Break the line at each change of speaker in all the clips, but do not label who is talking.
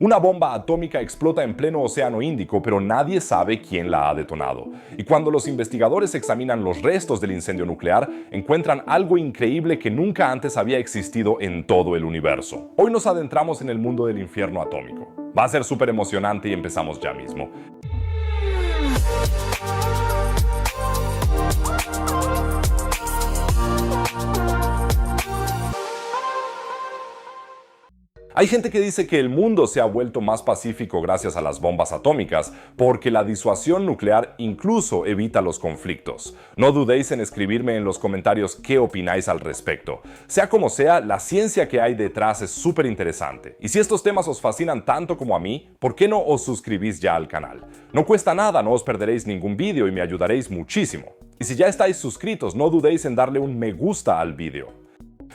Una bomba atómica explota en pleno Océano Índico, pero nadie sabe quién la ha detonado. Y cuando los investigadores examinan los restos del incendio nuclear, encuentran algo increíble que nunca antes había existido en todo el universo. Hoy nos adentramos en el mundo del infierno atómico. Va a ser súper emocionante y empezamos ya mismo. Hay gente que dice que el mundo se ha vuelto más pacífico gracias a las bombas atómicas, porque la disuasión nuclear incluso evita los conflictos. No dudéis en escribirme en los comentarios qué opináis al respecto. Sea como sea, la ciencia que hay detrás es súper interesante. Y si estos temas os fascinan tanto como a mí, ¿por qué no os suscribís ya al canal? No cuesta nada, no os perderéis ningún vídeo y me ayudaréis muchísimo. Y si ya estáis suscritos, no dudéis en darle un me gusta al vídeo.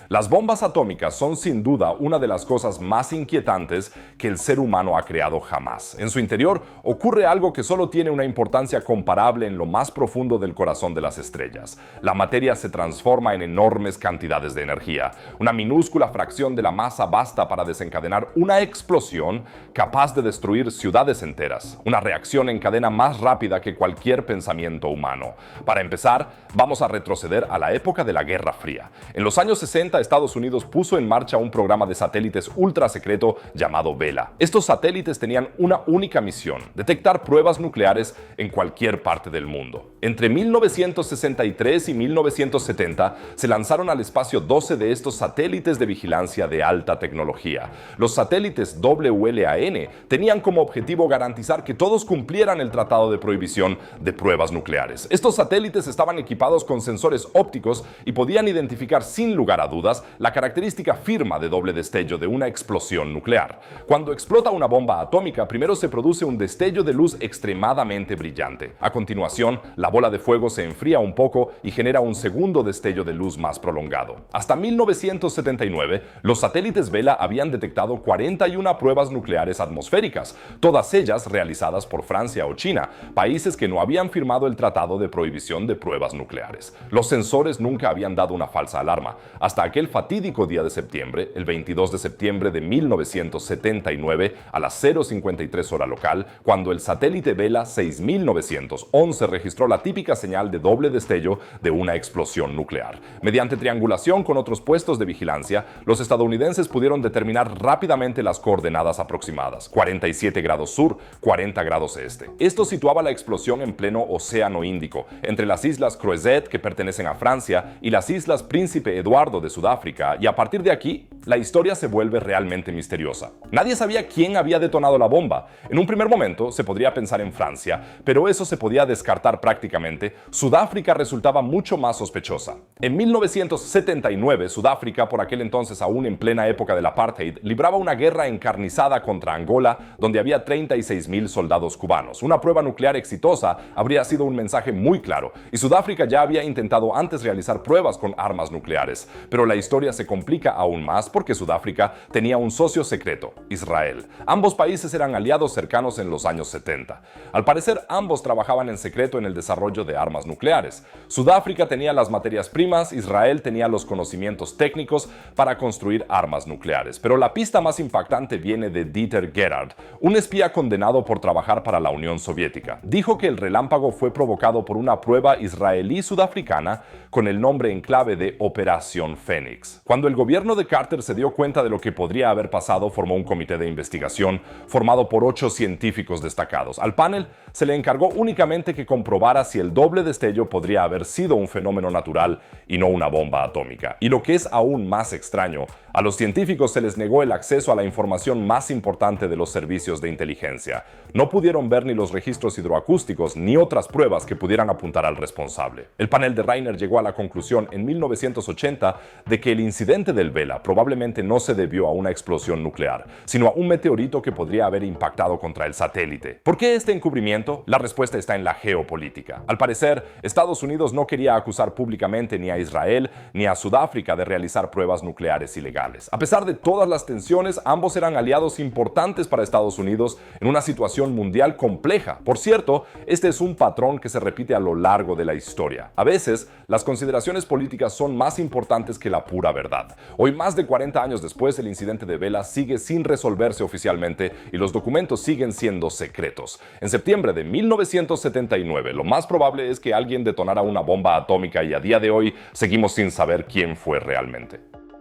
Las bombas atómicas son sin duda una de las cosas más inquietantes que el ser humano ha creado jamás. En su interior ocurre algo que solo tiene una importancia comparable en lo más profundo del corazón de las estrellas. La materia se transforma en enormes cantidades de energía. Una minúscula fracción de la masa basta para desencadenar una explosión capaz de destruir ciudades enteras. Una reacción en cadena más rápida que cualquier pensamiento humano. Para empezar, vamos a retroceder a la época de la Guerra Fría. En los años 60, Estados Unidos puso en marcha un programa de satélites ultra secreto llamado Vela. Estos satélites tenían una única misión: detectar pruebas nucleares en cualquier parte del mundo. Entre 1963 y 1970 se lanzaron al espacio 12 de estos satélites de vigilancia de alta tecnología. Los satélites WLAN tenían como objetivo garantizar que todos cumplieran el Tratado de Prohibición de Pruebas Nucleares. Estos satélites estaban equipados con sensores ópticos y podían identificar sin lugar a dudas la característica firma de doble destello de una explosión nuclear. Cuando explota una bomba atómica, primero se produce un destello de luz extremadamente brillante. A continuación, la bola de fuego se enfría un poco y genera un segundo destello de luz más prolongado. Hasta 1979, los satélites Vela habían detectado 41 pruebas nucleares atmosféricas, todas ellas realizadas por Francia o China, países que no habían firmado el Tratado de Prohibición de Pruebas Nucleares. Los sensores nunca habían dado una falsa alarma, hasta aquel fatídico día de septiembre, el 22 de septiembre de 1979, a las 0:53 hora local, cuando el satélite Vela 6911 registró la típica señal de doble destello de una explosión nuclear. Mediante triangulación con otros puestos de vigilancia, los estadounidenses pudieron determinar rápidamente las coordenadas aproximadas: 47 grados sur, 40 grados este. Esto situaba la explosión en pleno Océano Índico, entre las islas Crozet, que pertenecen a Francia, y las islas Príncipe Eduardo de Sudáfrica, y a partir de aquí, la historia se vuelve realmente misteriosa. Nadie sabía quién había detonado la bomba. En un primer momento se podría pensar en Francia, pero eso se podía descartar prácticamente. Sudáfrica resultaba mucho más sospechosa. En 1979, Sudáfrica, por aquel entonces aún en plena época del apartheid, libraba una guerra encarnizada contra Angola, donde había 36.000 soldados cubanos. Una prueba nuclear exitosa habría sido un mensaje muy claro, y Sudáfrica ya había intentado antes realizar pruebas con armas nucleares. Pero la historia se complica aún más porque Sudáfrica tenía un socio secreto: Israel. Ambos países eran aliados cercanos en los años 70. Al parecer, ambos trabajaban en secreto en el desarrollo de armas nucleares. Sudáfrica tenía las materias primas, Israel tenía los conocimientos técnicos para construir armas nucleares. Pero la pista más impactante viene de Dieter Gerhard, un espía condenado por trabajar para la Unión Soviética. Dijo que el relámpago fue provocado por una prueba israelí-sudafricana con el nombre en clave de Operación Fénix. Cuando el gobierno de Carter se dio cuenta de lo que podría haber pasado, formó un comité de investigación formado por 8 científicos destacados. Al panel se le encargó únicamente que comprobara si el doble destello podría haber sido un fenómeno natural y no una bomba atómica. Y lo que es aún más extraño, a los científicos se les negó el acceso a la información más importante de los servicios de inteligencia. No pudieron ver ni los registros hidroacústicos ni otras pruebas que pudieran apuntar al responsable. El panel de Reiner llegó a la conclusión en 1980 de que el incidente del Vela probablemente no se debió a una explosión nuclear, sino a un meteorito que podría haber impactado contra el satélite. ¿Por qué este encubrimiento? La respuesta está en la geopolítica. Al parecer, Estados Unidos no quería acusar públicamente ni a Israel ni a Sudáfrica de realizar pruebas nucleares ilegales. A pesar de todas las tensiones, ambos eran aliados importantes para Estados Unidos en una situación mundial compleja. Por cierto, este es un patrón que se repite a lo largo de la historia. A veces, las consideraciones políticas son más importantes que que la pura verdad. Hoy, más de 40 años después, el incidente de Vela sigue sin resolverse oficialmente y los documentos siguen siendo secretos. En septiembre de 1979, lo más probable es que alguien detonara una bomba atómica y a día de hoy seguimos sin saber quién fue realmente.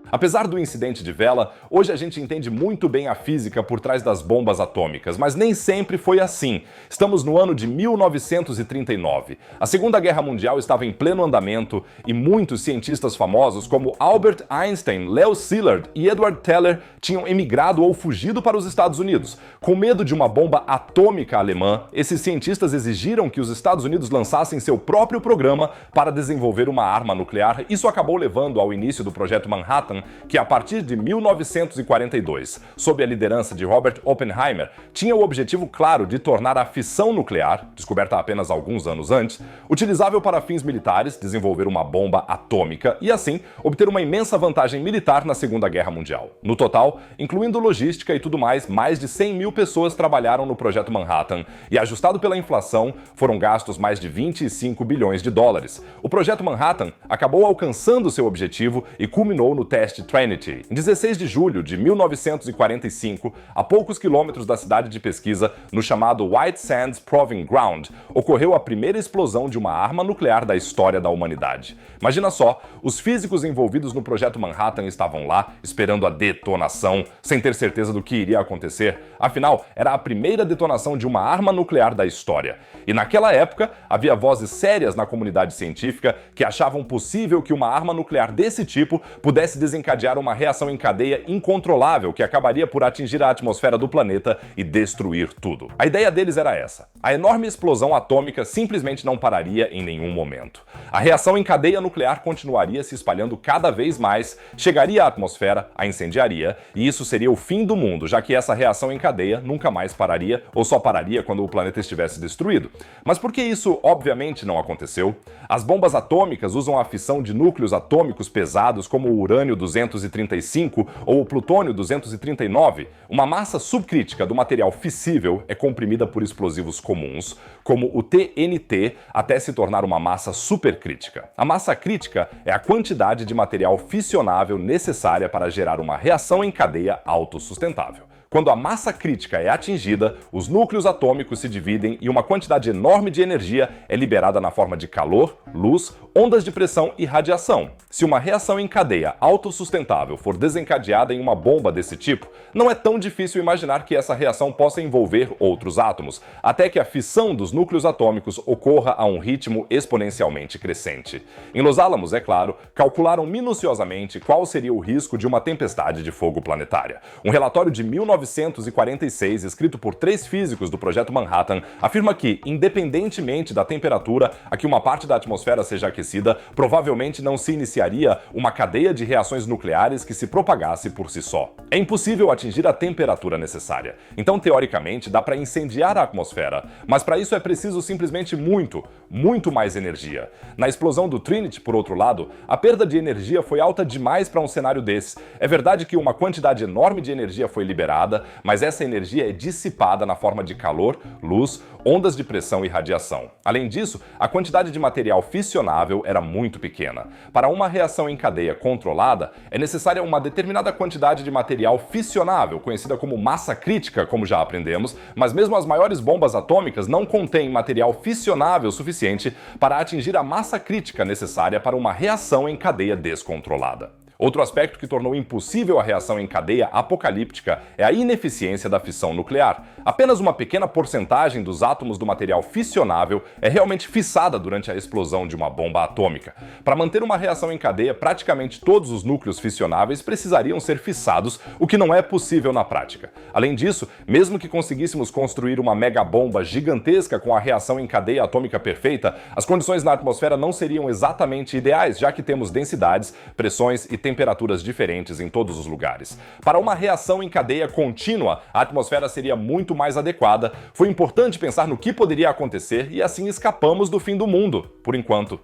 Apesar do incidente de Vela, hoje a gente entende muito bem a física por trás das bombas atômicas, mas nem sempre foi assim. Estamos no ano de 1939. A Segunda Guerra Mundial estava em pleno andamento e muitos cientistas famosos como Albert Einstein, Leo Szilard e Edward Teller tinham emigrado ou fugido para os Estados Unidos. Com medo de uma bomba atômica alemã, esses cientistas exigiram que os Estados Unidos lançassem seu próprio programa para desenvolver uma arma nuclear. Isso acabou levando ao início do Projeto Manhattan, que a partir de 1942, sob a liderança de Robert Oppenheimer, tinha o objetivo claro de tornar a fissão nuclear, descoberta apenas alguns anos antes, utilizável para fins militares, desenvolver uma bomba atômica e, assim, obter uma imensa vantagem militar na Segunda Guerra Mundial. No total, incluindo logística e tudo mais de 100 mil pessoas trabalharam no Projeto Manhattan e, ajustado pela inflação, foram gastos mais de 25 bilhões de dólares. O Projeto Manhattan acabou alcançando seu objetivo e culminou no teste Trinity. Em 16 de julho de 1945, a poucos quilômetros da cidade de pesquisa, no chamado White Sands Proving Ground, ocorreu a primeira explosão de uma arma nuclear da história da humanidade. Imagina só, os físicos envolvidos no Projeto Manhattan estavam lá, esperando a detonação, sem ter certeza do que iria acontecer. Afinal, era a primeira detonação de uma arma nuclear da história. E naquela época, havia vozes sérias na comunidade científica que achavam possível que uma arma nuclear desse tipo pudesse desencadear uma reação em cadeia incontrolável que acabaria por atingir a atmosfera do planeta e destruir tudo. A ideia deles era essa: a enorme explosão atômica simplesmente não pararia em nenhum momento. A reação em cadeia nuclear continuaria se espalhando cada vez mais, chegaria à atmosfera, a incendiaria, e isso seria o fim do mundo, já que essa reação em cadeia nunca mais pararia ou só pararia quando o planeta estivesse destruído. Mas por que isso obviamente não aconteceu? As bombas atômicas usam a fissão de núcleos atômicos pesados como o urânio 235 ou o plutônio 239. Uma massa subcrítica do material fissível é comprimida por explosivos comuns, como o TNT, até se tornar uma massa supercrítica. A massa crítica é a quantidade de material fissionável necessária para gerar uma reação em cadeia autossustentável. Quando a massa crítica é atingida, os núcleos atômicos se dividem e uma quantidade enorme de energia é liberada na forma de calor, luz, ondas de pressão e radiação. Se uma reação em cadeia autossustentável for desencadeada em uma bomba desse tipo, não é tão difícil imaginar que essa reação possa envolver outros átomos, até que a fissão dos núcleos atômicos ocorra a um ritmo exponencialmente crescente. Em Los Alamos, é claro, calcularam minuciosamente qual seria o risco de uma tempestade de fogo planetária. Um relatório de 1946, escrito por 3 físicos do Projeto Manhattan, afirma que, independentemente da temperatura a que uma parte da atmosfera seja aquecida, provavelmente não se iniciaria uma cadeia de reações nucleares que se propagasse por si só. É impossível atingir a temperatura necessária. Então, teoricamente, dá para incendiar a atmosfera, mas para isso é preciso simplesmente muito mais energia. Na explosão do Trinity, por outro lado, a perda de energia foi alta demais para um cenário desse. É verdade que uma quantidade enorme de energia foi liberada, mas essa energia é dissipada na forma de calor, luz, ondas de pressão e radiação. Além disso, a quantidade de material fissionável era muito pequena. Para uma reação em cadeia controlada, é necessária uma determinada quantidade de material fissionável, conhecida como massa crítica, como já aprendemos, mas mesmo as maiores bombas atômicas não contêm material fissionável suficiente para atingir a massa crítica necessária para uma reação em cadeia descontrolada. Outro aspecto que tornou impossível a reação em cadeia apocalíptica é a ineficiência da fissão nuclear. Apenas uma pequena porcentagem dos átomos do material fissionável é realmente fissada durante a explosão de uma bomba atômica. Para manter uma reação em cadeia, praticamente todos os núcleos fissionáveis precisariam ser fissados, o que não é possível na prática. Além disso, mesmo que conseguíssemos construir uma megabomba gigantesca com a reação em cadeia atômica perfeita, as condições na atmosfera não seriam exatamente ideais, já que temos densidades, pressões e temperaturas diferentes em todos os lugares. Para uma reação em cadeia contínua, a atmosfera seria muito mais adequada. Foi importante pensar no que poderia acontecer e assim escapamos do fim do mundo, por enquanto.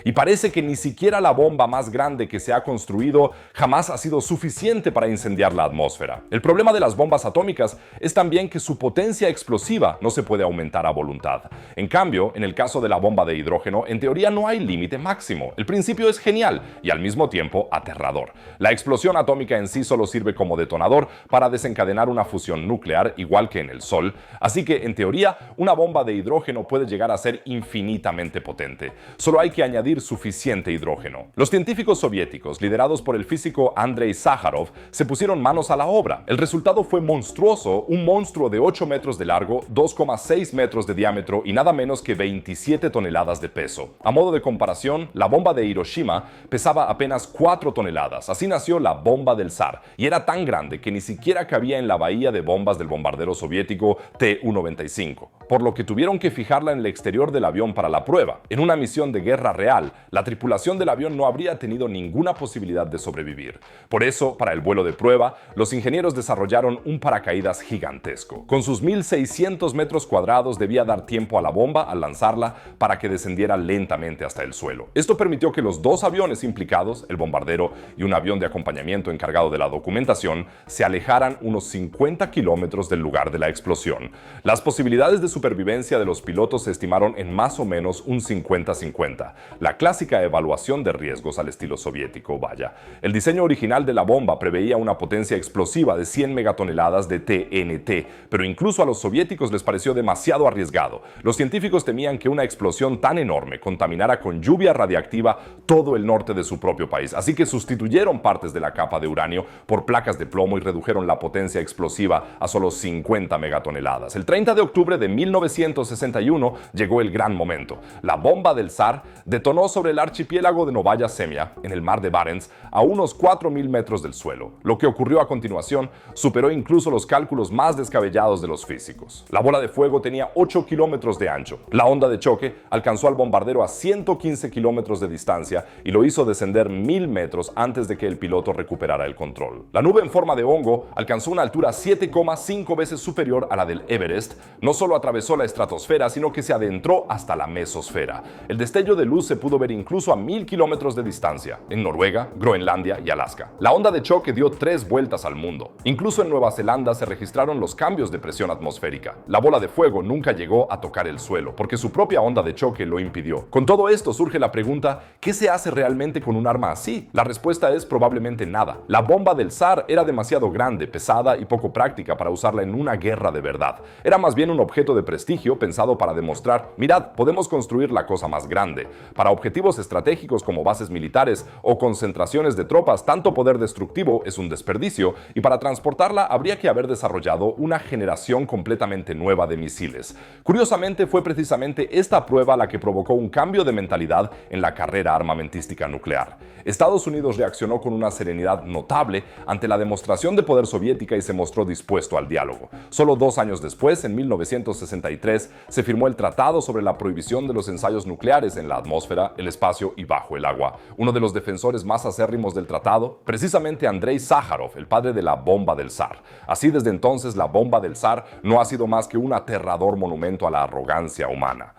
Y parece que ni siquiera la bomba más grande que se ha construido jamás ha sido suficiente para incendiar la atmósfera. El problema de las bombas atómicas es también que su potencia explosiva no se puede aumentar a voluntad. En cambio, en el caso de la bomba de hidrógeno, en teoría no hay límite máximo. El principio es genial y al mismo tiempo aterrador. La explosión atómica en sí solo sirve como detonador para desencadenar una fusión nuclear, igual que en el Sol. Así que, en teoría, una bomba de hidrógeno puede llegar a ser infinitamente potente. Solo hay que añadir suficiente hidrógeno. Los científicos soviéticos, liderados por el físico Andrei Sájarov, se pusieron manos a la obra. El resultado fue monstruoso, un monstruo de 8 metros de largo, 2,6 metros de diámetro y nada menos que 27 toneladas de peso. A modo de comparación, la bomba de Hiroshima pesaba apenas 4 toneladas. Así nació la bomba del zar, y era tan grande que ni siquiera cabía en la bahía de bombas del bombardero soviético Tu-95, por lo que tuvieron que fijarla en el exterior del avión para la prueba. En una misión de guerra real, la tripulación del avión no habría tenido ninguna posibilidad de sobrevivir. Por eso, para el vuelo de prueba, los ingenieros desarrollaron un paracaídas gigantesco. Con sus 1.600 metros cuadrados debía dar tiempo a la bomba al lanzarla para que descendiera lentamente hasta el suelo. Esto permitió que los dos aviones implicados, el bombardero y un avión de acompañamiento encargado de la documentación, se alejaran unos 50 kilómetros del lugar de la explosión. Las posibilidades de supervivencia de los pilotos se estimaron en más o menos un 50-50. La clásica evaluación de riesgos al estilo soviético, vaya. El diseño original de la bomba preveía una potencia explosiva de 100 megatoneladas de TNT, pero incluso a los soviéticos les pareció demasiado arriesgado. Los científicos temían que una explosión tan enorme contaminara con lluvia radiactiva todo el norte de su propio país, así que sustituyeron partes de la capa de uranio por placas de plomo y redujeron la potencia explosiva a solo 50 megatoneladas. El 30 de octubre de 1961 llegó el gran momento. La bomba del zar detonó sobre el archipiélago de Novaya Zemlya, en el mar de Barents, a unos 4.000 metros del suelo. Lo que ocurrió a continuación superó incluso los cálculos más descabellados de los físicos. La bola de fuego tenía 8 kilómetros de ancho. La onda de choque alcanzó al bombardero a 115 kilómetros de distancia y lo hizo descender 1.000 metros antes de que el piloto recuperara el control. La nube en forma de hongo alcanzó una altura 7,5 veces superior a la del Everest. No solo atravesó la estratosfera, sino que se adentró hasta la mesosfera. El destello de luz se pudo ver incluso a 1.000 kilómetros de distancia, en Noruega, Groenlandia y Alaska. La onda de choque dio 3 vueltas al mundo. Incluso en Nueva Zelanda se registraron los cambios de presión atmosférica. La bola de fuego nunca llegó a tocar el suelo, porque su propia onda de choque lo impidió. Con todo esto surge la pregunta, ¿qué se hace realmente con un arma así? La respuesta es probablemente nada. La bomba del zar era demasiado grande, pesada y poco práctica para usarla en una guerra de verdad. Era más bien un objeto de prestigio pensado para demostrar, mirad, podemos construir la cosa más grande. Para objetivos estratégicos como bases militares o concentraciones de tropas, tanto poder destructivo es un desperdicio, y para transportarla habría que haber desarrollado una generación completamente nueva de misiles. Curiosamente, fue precisamente esta prueba la que provocó un cambio de mentalidad en la carrera armamentística nuclear. Estados Unidos reaccionó con una serenidad notable ante la demostración de poder soviética y se mostró dispuesto al diálogo. Solo 2 años después, en 1963, se firmó el Tratado sobre la prohibición de los ensayos nucleares en la atmósfera, el espacio y bajo el agua. Uno de los defensores más acérrimos del tratado, precisamente Andrei Sájarov, el padre de la bomba del zar. Así, desde entonces, la bomba del zar no ha sido más que un aterrador monumento a la arrogancia humana.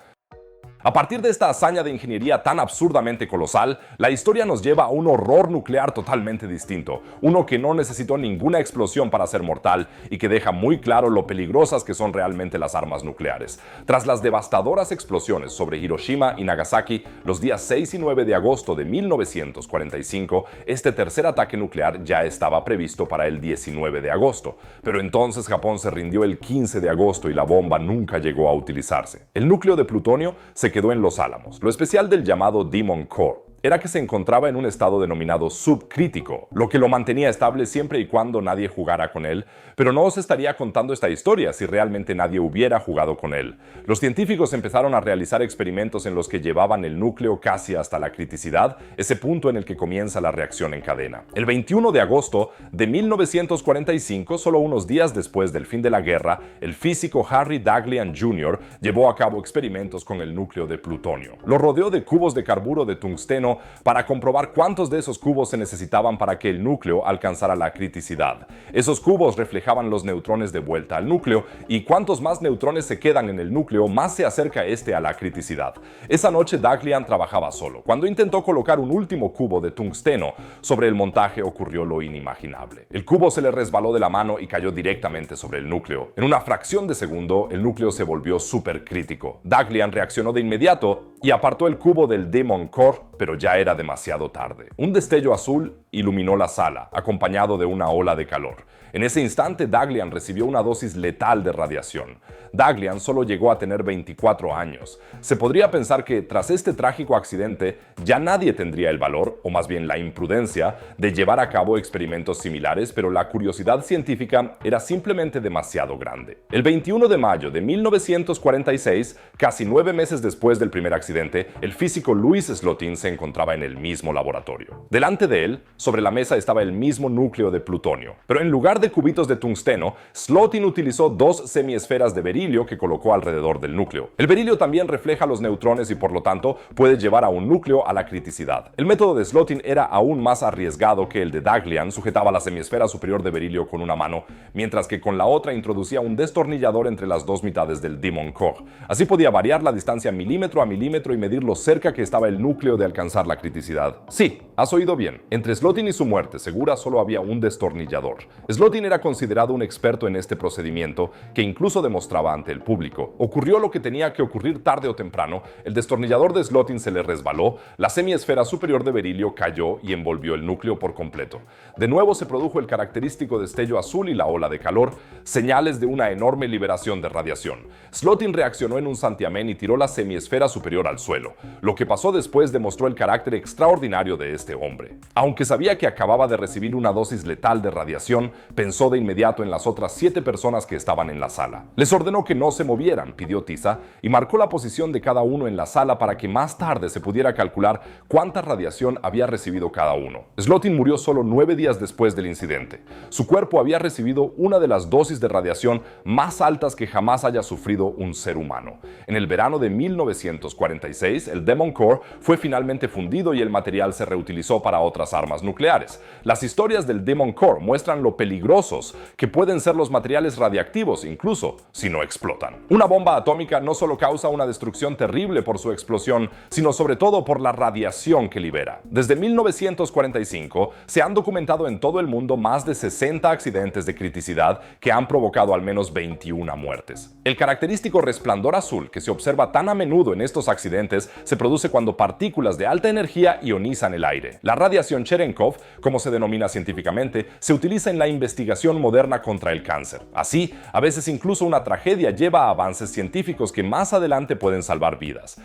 A partir de esta hazaña de ingeniería tan absurdamente colosal, la historia nos lleva a un horror nuclear totalmente distinto, uno que no necesitó ninguna explosión para ser mortal y que deja muy claro lo peligrosas que son realmente las armas nucleares. Tras las devastadoras explosiones sobre Hiroshima y Nagasaki los días 6 y 9 de agosto de 1945, este tercer ataque nuclear ya estaba previsto para el 19 de agosto, pero entonces Japón se rindió el 15 de agosto y la bomba nunca llegó a utilizarse. El núcleo de plutonio se quedó en Los Álamos. Lo especial del llamado Demon Core era que se encontraba en un estado denominado subcrítico, lo que lo mantenía estable siempre y cuando nadie jugara con él, pero no os estaría contando esta historia si realmente nadie hubiera jugado con él. Los científicos empezaron a realizar experimentos en los que llevaban el núcleo casi hasta la criticidad, ese punto en el que comienza la reacción en cadena. El 21 de agosto de 1945, solo unos días después del fin de la guerra, el físico Harry Daghlian Jr. llevó a cabo experimentos con el núcleo de plutonio. Lo rodeó de cubos de carburo de tungsteno tungsteno para comprobar cuántos de esos cubos se necesitaban para que el núcleo alcanzara la criticidad. Esos cubos reflejaban los neutrones de vuelta al núcleo, y cuantos más neutrones se quedan en el núcleo, más se acerca este a la criticidad. Esa noche Daghlian trabajaba solo. Cuando intentó colocar un último cubo de tungsteno sobre el montaje, ocurrió lo inimaginable. El cubo se le resbaló de la mano y cayó directamente sobre el núcleo. En una fracción de segundo, el núcleo se volvió supercrítico. Daghlian reaccionó de inmediato y apartó el cubo del Demon Core, pero ya era demasiado tarde. Un destello azul iluminó la sala, acompañado de una ola de calor. En ese instante, Daghlian recibió una dosis letal de radiación. Daghlian solo llegó a tener 24 años. Se podría pensar que, tras este trágico accidente, ya nadie tendría el valor, o más bien la imprudencia, de llevar a cabo experimentos similares, pero la curiosidad científica era simplemente demasiado grande. El 21 de mayo de 1946, casi 9 meses después del primer accidente, el físico Louis Slotin se encontraba en el mismo laboratorio. Delante de él, sobre la mesa, estaba el mismo núcleo de plutonio, pero en lugar de cubitos de tungsteno, Slotin utilizó 2 semiesferas de berilio que colocó alrededor del núcleo. El berilio también refleja los neutrones y por lo tanto puede llevar a un núcleo a la criticidad. El método de Slotin era aún más arriesgado que el de Daghlian. Sujetaba la semiesfera superior de berilio con una mano, mientras que con la otra introducía un destornillador entre las dos mitades del Demon Core. Así podía variar la distancia milímetro a milímetro y medir lo cerca que estaba el núcleo de alcanzar la criticidad. Sí, has oído bien. Entre Slotin y su muerte segura solo había un destornillador. Slotin era considerado un experto en este procedimiento, que incluso demostraba ante el público. Ocurrió lo que tenía que ocurrir tarde o temprano. El destornillador de Slotin se le resbaló, la semiesfera superior de berilio cayó y envolvió el núcleo por completo. De nuevo se produjo el característico destello azul y la ola de calor, señales de una enorme liberación de radiación. Slotin reaccionó en un santiamén y tiró la semiesfera superior al suelo. Lo que pasó después demostró el carácter extraordinario de este hombre. Aunque sabía que acababa de recibir una dosis letal de radiación, pensó de inmediato en las otras 7 personas que estaban en la sala. Les ordenó que no se movieran, pidió tiza, y marcó la posición de cada uno en la sala para que más tarde se pudiera calcular cuánta radiación había recibido cada uno. Slotin murió solo 9 días después del incidente. Su cuerpo había recibido una de las dosis de radiación más altas que jamás haya sufrido un ser humano. En el verano de 1946, el Demon Core fue finalmente fundido y el material se reutilizó para otras armas nucleares. Las historias del Demon Core muestran lo peligrosos que pueden ser los materiales radiactivos, incluso si no explotan. Una bomba atómica no solo causa una destrucción terrible por su explosión, sino sobre todo por la radiación que libera. Desde 1945 se han documentado en todo el mundo más de 60 accidentes de criticidad que han provocado al menos 21 muertes. El característico resplandor azul que se observa tan a menudo en estos accidentes se produce cuando partículas de alta energía ionizan el aire. La radiación Cherenkov, como se denomina científicamente, se utiliza en la investigación moderna contra el cáncer. Así, a veces incluso una tragedia lleva a avances científicos que más adelante pueden salvar vidas.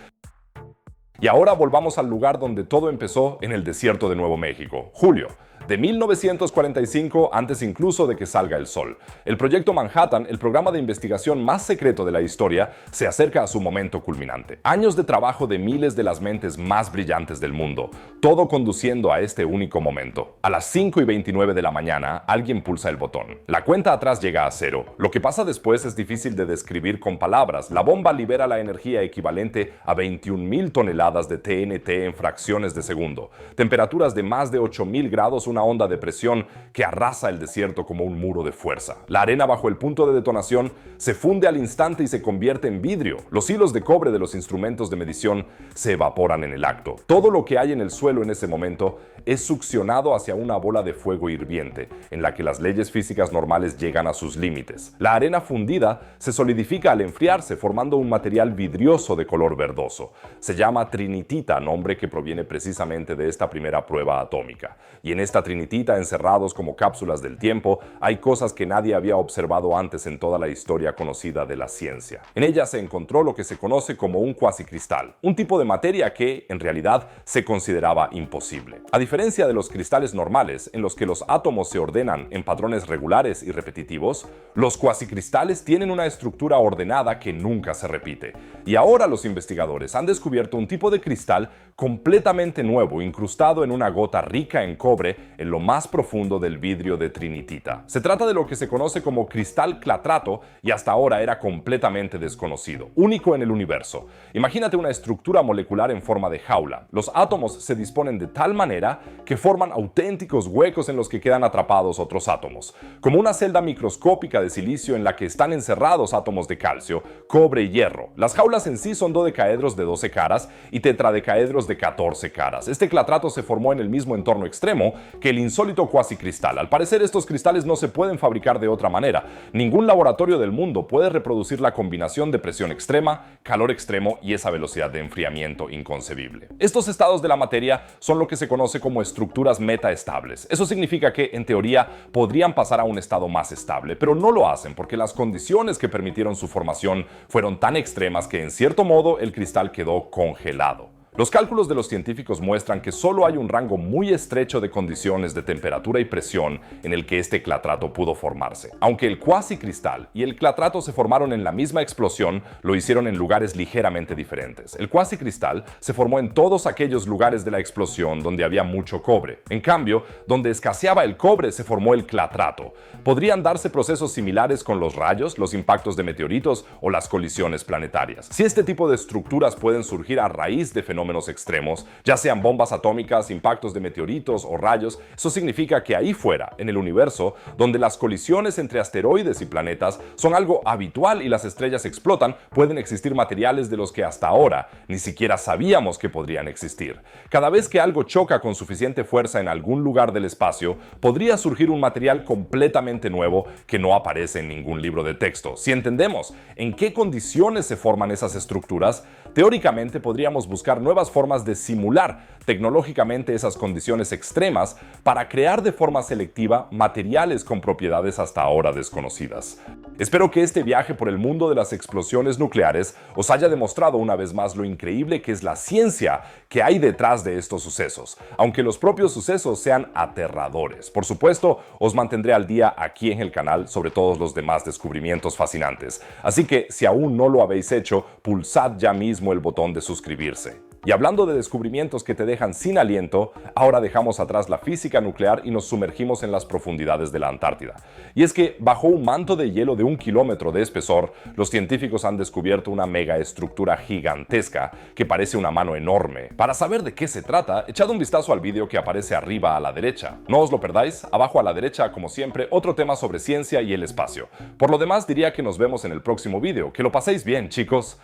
Y ahora volvamos al lugar donde todo empezó, en el desierto de Nuevo México. Julio de 1945, antes incluso de que salga el sol. El Proyecto Manhattan, el programa de investigación más secreto de la historia, se acerca a su momento culminante. Años de trabajo de miles de las mentes más brillantes del mundo, todo conduciendo a este único momento. A las 5:29 de la mañana, alguien pulsa el botón. La cuenta atrás llega a 0. Lo que pasa después es difícil de describir con palabras. La bomba libera la energía equivalente a 21,000 toneladas de TNT en fracciones de segundo. Temperaturas de más de 8,000 grados, una onda de presión que arrasa el desierto como un muro de fuerza. La arena bajo el punto de detonación se funde al instante y se convierte en vidrio. Los hilos de cobre de los instrumentos de medición se evaporan en el acto. Todo lo que hay en el suelo en ese momento es succionado hacia una bola de fuego hirviente, en la que las leyes físicas normales llegan a sus límites. La arena fundida se solidifica al enfriarse, formando un material vidrioso de color verdoso. Se llama trinitita, nombre que proviene precisamente de esta primera prueba atómica. Y en esta trinitita, encerrados como cápsulas del tiempo, hay cosas que nadie había observado antes en toda la historia conocida de la ciencia. En ella se encontró lo que se conoce como un cuasicristal, un tipo de materia que, en realidad, se consideraba imposible. A diferencia de los cristales normales, en los que los átomos se ordenan en patrones regulares y repetitivos, los cuasicristales tienen una estructura ordenada que nunca se repite. Y ahora los investigadores han descubierto un tipo de cristal completamente nuevo, incrustado en una gota rica en cobre, en lo más profundo del vidrio de trinitita. Se trata de lo que se conoce como cristal clatrato y hasta ahora era completamente desconocido, único en el universo. Imagínate una estructura molecular en forma de jaula. Los átomos se disponen de tal manera que forman auténticos huecos en los que quedan atrapados otros átomos, como una celda microscópica de silicio en la que están encerrados átomos de calcio, cobre y hierro. Las jaulas en sí son dodecaedros de 12 caras y tetradecaedros de 14 caras. Este clatrato se formó en el mismo entorno extremo que el insólito cuasicristal. Al parecer, estos cristales no se pueden fabricar de otra manera. Ningún laboratorio del mundo puede reproducir la combinación de presión extrema, calor extremo y esa velocidad de enfriamiento inconcebible. Estos estados de la materia son lo que se conoce como estructuras metaestables. Eso significa que, en teoría, podrían pasar a un estado más estable, pero no lo hacen porque las condiciones que permitieron su formación fueron tan extremas que, en cierto modo, el cristal quedó congelado. Los cálculos de los científicos muestran que solo hay un rango muy estrecho de condiciones de temperatura y presión en el que este clatrato pudo formarse. Aunque el cuasicristal y el clatrato se formaron en la misma explosión, lo hicieron en lugares ligeramente diferentes. El cuasicristal se formó en todos aquellos lugares de la explosión donde había mucho cobre. En cambio, donde escaseaba el cobre se formó el clatrato. Podrían darse procesos similares con los rayos, los impactos de meteoritos o las colisiones planetarias. Si este tipo de estructuras pueden surgir a raíz de fenómenos extremos, ya sean bombas atómicas, impactos de meteoritos o rayos, eso significa que ahí fuera, en el universo, donde las colisiones entre asteroides y planetas son algo habitual y las estrellas explotan, pueden existir materiales de los que hasta ahora ni siquiera sabíamos que podrían existir. Cada vez que algo choca con suficiente fuerza en algún lugar del espacio, podría surgir un material completamente nuevo que no aparece en ningún libro de texto. Si entendemos en qué condiciones se forman esas estructuras, teóricamente podríamos buscar nuevas formas de simular tecnológicamente esas condiciones extremas para crear de forma selectiva materiales con propiedades hasta ahora desconocidas. Espero que este viaje por el mundo de las explosiones nucleares os haya demostrado una vez más lo increíble que es la ciencia que hay detrás de estos sucesos, aunque los propios sucesos sean aterradores. Por supuesto, os mantendré al día aquí en el canal sobre todos los demás descubrimientos fascinantes, así que si aún no lo habéis hecho, pulsad ya mismo el botón de suscribirse. Y hablando de descubrimientos que te dejan sin aliento, ahora dejamos atrás la física nuclear y nos sumergimos en las profundidades de la Antártida. Y es que, bajo un manto de hielo de 1 kilómetro de espesor, los científicos han descubierto una megaestructura gigantesca que parece una mano enorme. Para saber de qué se trata, echad un vistazo al vídeo que aparece arriba a la derecha. No os lo perdáis, abajo a la derecha, como siempre, otro tema sobre ciencia y el espacio. Por lo demás, diría que nos vemos en el próximo vídeo. Que lo paséis bien, chicos.